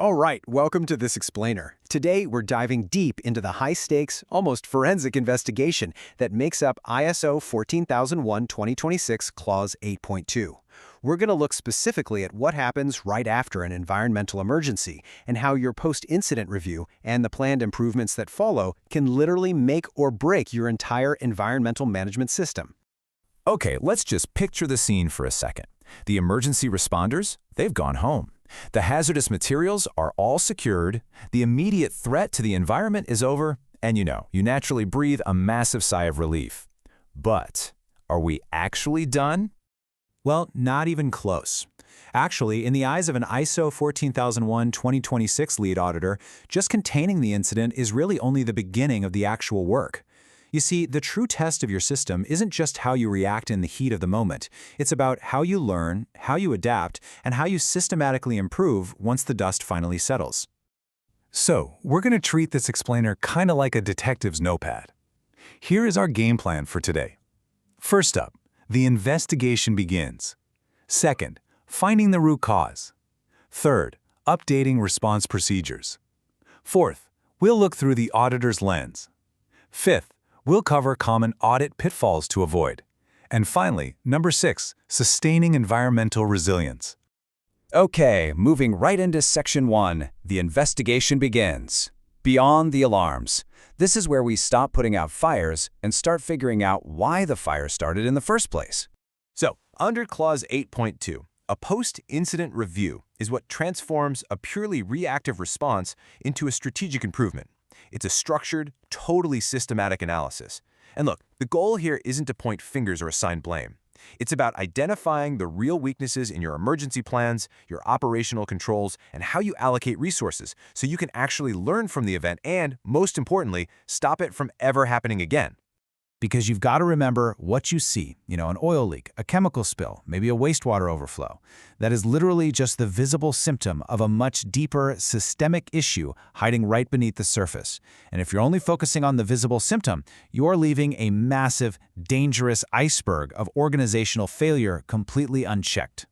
All right, welcome to this explainer. Today, we're diving deep into the high-stakes, almost forensic investigation that makes up ISO 14001-2026 Clause 8.2. We're going to look specifically at what happens right after an environmental emergency and how your post-incident review and the planned improvements that follow can literally make or break your entire environmental management system. Okay, let's just picture the scene for a second. The emergency responders, they've gone home. The hazardous materials are all secured, the immediate threat to the environment is over, and you naturally breathe a massive sigh of relief. But are we actually done? Well, not even close. Actually, in the eyes of an ISO 14001-2026 lead auditor, just containing the incident is really only the beginning of the actual work. You see, the true test of your system isn't just how you react in the heat of the moment. It's about how you learn, how you adapt, and how you systematically improve once the dust finally settles. So, we're going to treat this explainer kind of like a detective's notepad. Here is our game plan for today. First up, the investigation begins. Second, finding the root cause. Third, updating response procedures. Fourth, we'll look through the auditor's lens. Fifth, we'll cover common audit pitfalls to avoid. And finally, number 6, sustaining environmental resilience. Okay, moving right into Section 1, the investigation begins. Beyond the alarms. This is where we stop putting out fires and start figuring out why the fire started in the first place. So, under Clause 8.2, a post-incident review is what transforms a purely reactive response into a strategic improvement. It's a structured, totally systematic analysis. And look, the goal here isn't to point fingers or assign blame. It's about identifying the real weaknesses in your emergency plans, your operational controls, and how you allocate resources so you can actually learn from the event and, most importantly, stop it from ever happening again. Because you've got to remember what you see, an oil leak, a chemical spill, maybe a wastewater overflow. That is literally just the visible symptom of a much deeper systemic issue hiding right beneath the surface. And if you're only focusing on the visible symptom, you're leaving a massive, dangerous iceberg of organizational failure completely unchecked.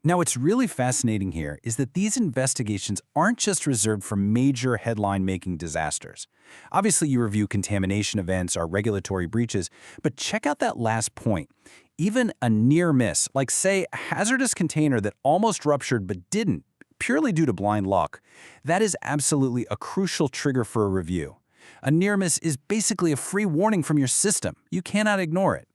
Now, what's really fascinating here is that these investigations aren't just reserved for major headline-making disasters. Obviously, you review contamination events or regulatory breaches, but check out that last point. Even a near miss, like say a hazardous container that almost ruptured but didn't, purely due to blind luck, that is absolutely a crucial trigger for a review. A near miss is basically a free warning from your system. You cannot ignore it.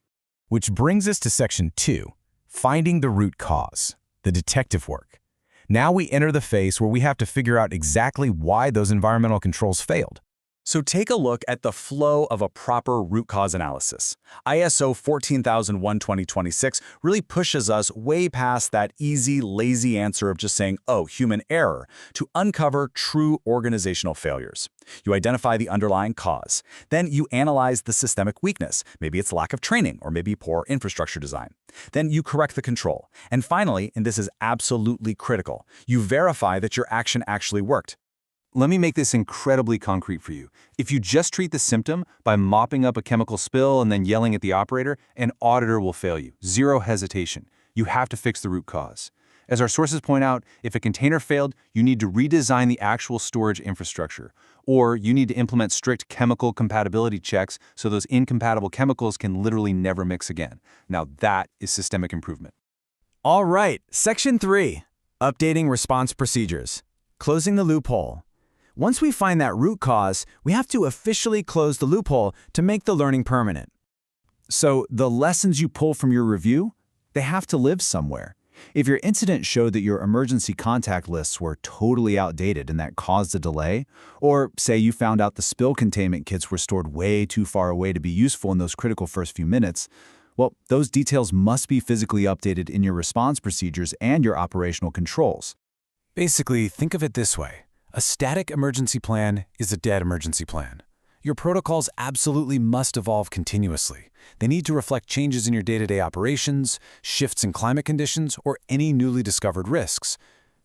Which brings us to Section 2, finding the root cause. The detective work. Now we enter the phase where we have to figure out exactly why those environmental controls failed. So take a look at the flow of a proper root cause analysis. ISO 14001-2026 really pushes us way past that easy, lazy answer of just saying, oh, human error, to uncover true organizational failures. You identify the underlying cause. Then you analyze the systemic weakness. Maybe it's lack of training, or maybe poor infrastructure design. Then you correct the control. And finally, and this is absolutely critical, you verify that your action actually worked. Let me make this incredibly concrete for you. If you just treat the symptom by mopping up a chemical spill and then yelling at the operator, an auditor will fail you. Zero hesitation. You have to fix the root cause. As our sources point out, if a container failed, you need to redesign the actual storage infrastructure. Or you need to implement strict chemical compatibility checks so those incompatible chemicals can literally never mix again. Now that is systemic improvement. All right, Section 3, updating response procedures. Closing the loophole. Once we find that root cause, we have to officially close the loophole to make the learning permanent. So the lessons you pull from your review, they have to live somewhere. If your incident showed that your emergency contact lists were totally outdated and that caused a delay, or say you found out the spill containment kits were stored way too far away to be useful in those critical first few minutes, well, those details must be physically updated in your response procedures and your operational controls. Basically, think of it this way. A static emergency plan is a dead emergency plan. Your protocols absolutely must evolve continuously. They need to reflect changes in your day-to-day operations, shifts in climate conditions, or any newly discovered risks.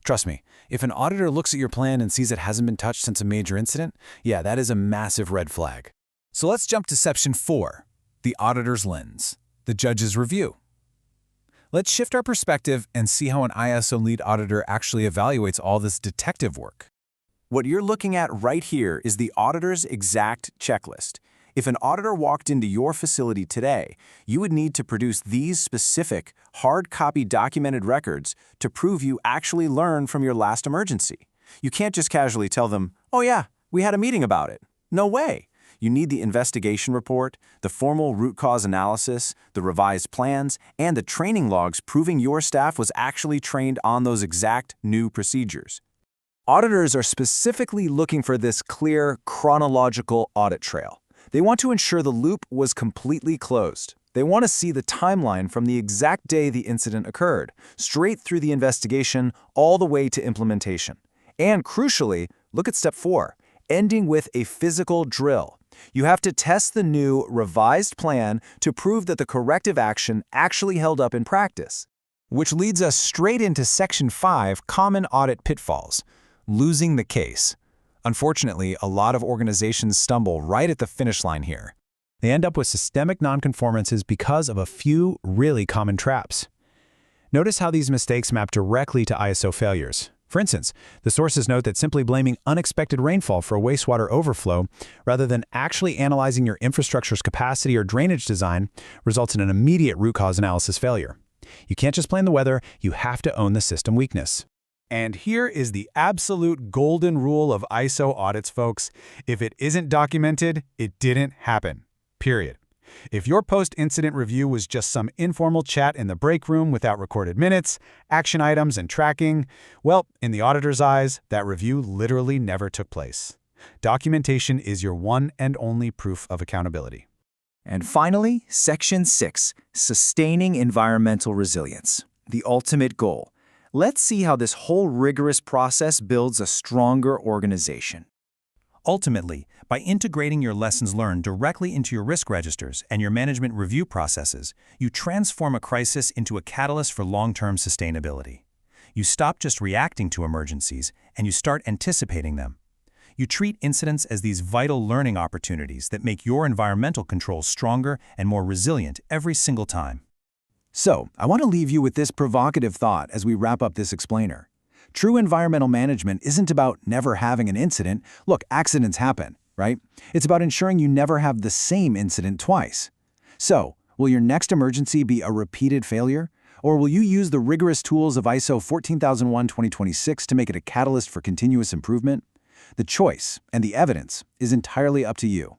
Trust me, if an auditor looks at your plan and sees it hasn't been touched since a major incident, yeah, that is a massive red flag. So let's jump to Section 4, the auditor's lens, the judge's review. Let's shift our perspective and see how an ISO lead auditor actually evaluates all this detective work. What you're looking at right here is the auditor's exact checklist. If an auditor walked into your facility today, you would need to produce these specific, hard copy documented records to prove you actually learned from your last emergency. You can't just casually tell them, "Oh yeah, we had a meeting about it." No way. You need the investigation report, the formal root cause analysis, the revised plans, and the training logs proving your staff was actually trained on those exact new procedures. Auditors are specifically looking for this clear, chronological audit trail. They want to ensure the loop was completely closed. They want to see the timeline from the exact day the incident occurred, straight through the investigation, all the way to implementation. And crucially, look at step 4, ending with a physical drill. You have to test the new, revised plan to prove that the corrective action actually held up in practice. Which leads us straight into Section 5, Common Audit Pitfalls. Losing the case. Unfortunately, a lot of organizations stumble right at the finish line here. They end up with systemic nonconformances because of a few really common traps. Notice how these mistakes map directly to ISO failures. For instance, the sources note that simply blaming unexpected rainfall for a wastewater overflow, rather than actually analyzing your infrastructure's capacity or drainage design, results in an immediate root cause analysis failure. You can't just blame the weather, you have to own the system weakness. And here is the absolute golden rule of ISO audits, folks. If it isn't documented, it didn't happen. Period. If your post-incident review was just some informal chat in the break room without recorded minutes, action items, and tracking, well, in the auditor's eyes, that review literally never took place. Documentation is your one and only proof of accountability. And finally, Section 6, Sustaining Environmental Resilience, the ultimate goal. Let's see how this whole rigorous process builds a stronger organization. Ultimately, by integrating your lessons learned directly into your risk registers and your management review processes, you transform a crisis into a catalyst for long-term sustainability. You stop just reacting to emergencies, and you start anticipating them. You treat incidents as these vital learning opportunities that make your environmental controls stronger and more resilient every single time. So, I want to leave you with this provocative thought as we wrap up this explainer. True environmental management isn't about never having an incident. Look, accidents happen, right? It's about ensuring you never have the same incident twice. So, will your next emergency be a repeated failure? Or will you use the rigorous tools of ISO 14001:2026 to make it a catalyst for continuous improvement? The choice and the evidence is entirely up to you.